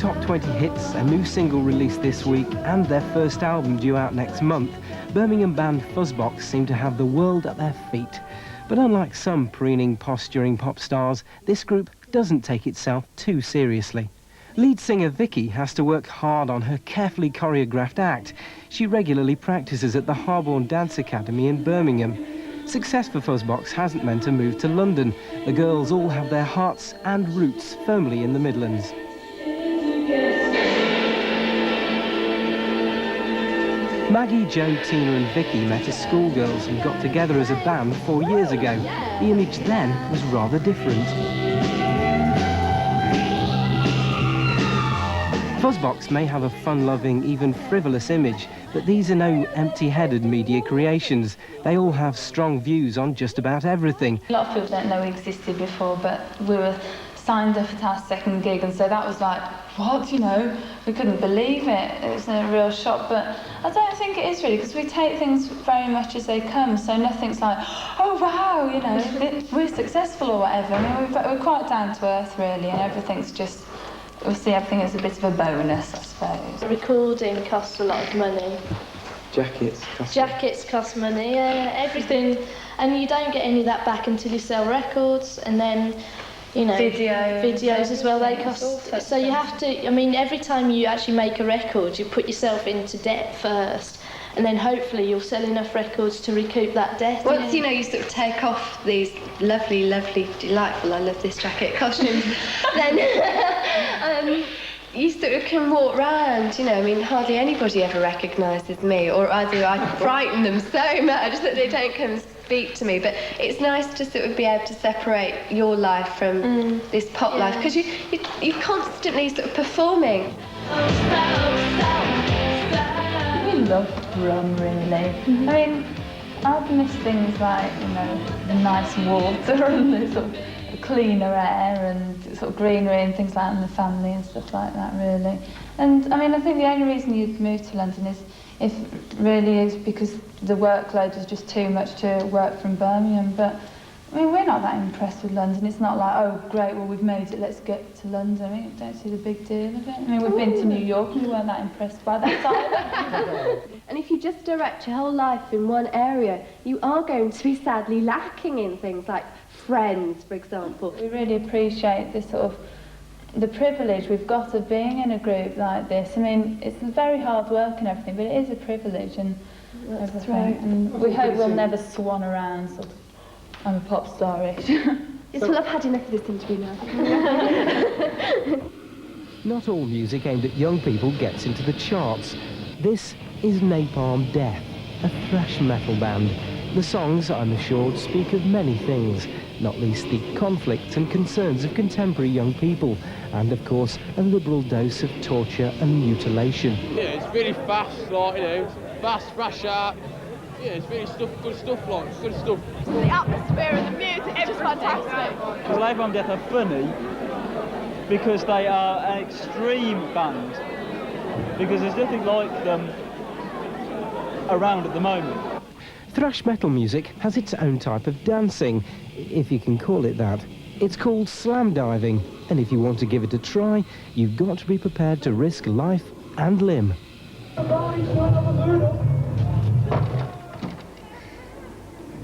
top 20 hits, a new single released this week, and their first album due out next month, Birmingham band Fuzzbox seem to have the world at their feet. But unlike some preening, posturing pop stars, this group doesn't take itself too seriously. Lead singer Vicky has to work hard on her carefully choreographed act. She regularly practices at the Harborne Dance Academy in Birmingham. Success for Fuzzbox hasn't meant a move to London. The girls all have their hearts and roots firmly in the Midlands. Maggie, Jo, Tina and Vicky met as schoolgirls and got together as a band 4 years ago. The image then was rather different. Fuzzbox may have a fun-loving, even frivolous image, but these are no empty-headed media creations. They all have strong views on just about everything. A lot of people don't know we existed before, but we were signed up at our second gig, and so that was like, what, you know? We couldn't believe it. It was a real shock, but I don't think it is really, because we take things very much as they come, so nothing's like, oh wow, you know, we're successful or whatever. I mean, we're quite down to earth really, and everything's just, we see everything as a bit of a bonus, I suppose. Recording costs a lot of money. Jackets cost money, yeah, everything, and you don't get any of that back until you sell records, and then, you know, videos as well, they cost. So you have to, I mean, every time you actually make a record, you put yourself into debt first, and then hopefully you'll sell enough records to recoup that debt. Once, you know, you sort of take off these lovely, lovely, delightful, I love this jacket, costumes, then you sort of can walk round, you know, I mean, hardly anybody ever recognises me, or either I frighten them so much that they don't come and speak to me, but it's nice to sort of be able to separate your life from this pop life, because you're constantly sort of performing. We love Brum, really. I mean, I've missed things like, you know, the nice water and the sort of cleaner air and sort of greenery and things like that, and the family and stuff like that, really. And I mean, I think the only reason you'd move to London is if really is because the workload is just too much to work from Birmingham. But I mean, we're not that impressed with London. It's not like, oh great, well we've made it, let's get to London. I mean, I don't see the big deal of it. I mean, we've been to New York and we weren't that impressed by that either. And if you just direct your whole life in one area, you are going to be sadly lacking in things like friends, for example. We really appreciate this sort of the privilege we've got of being in a group like this. I mean, it's very hard work and everything, but it is a privilege and everything. Right. And we hope we'll never swan around sort of, I'm a pop star-ish. Yes, well, I've had enough of this interview now. Not all music aimed at young people gets into the charts. This is Napalm Death, a thrash metal band. The songs, I'm assured, speak of many things, not least the conflicts and concerns of contemporary young people, and of course a liberal dose of torture and mutilation. Yeah, it's really fast, like, you know, fast, thrash out. Yeah, it's really good stuff, like, good stuff. The atmosphere and the music, it was fantastic. Napalm Death are funny because they are an extreme band, because there's nothing like them around at the moment. Thrash metal music has its own type of dancing, if you can call it that. It's called slam diving, and if you want to give it a try, you've got to be prepared to risk life and limb.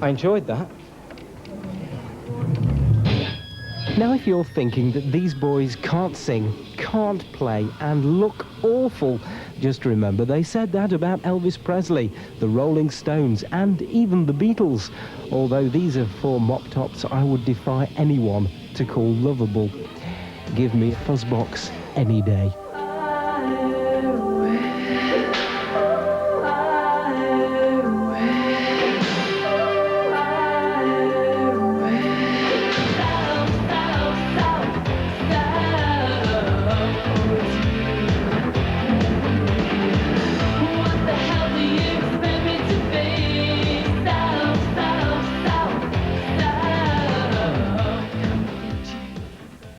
I enjoyed that. Now if you're thinking that these boys can't sing, can't play and look awful, just remember they said that about Elvis Presley, the Rolling Stones and even the Beatles, although these are four mop tops I would defy anyone to call lovable. Give me a Fuzzbox any day.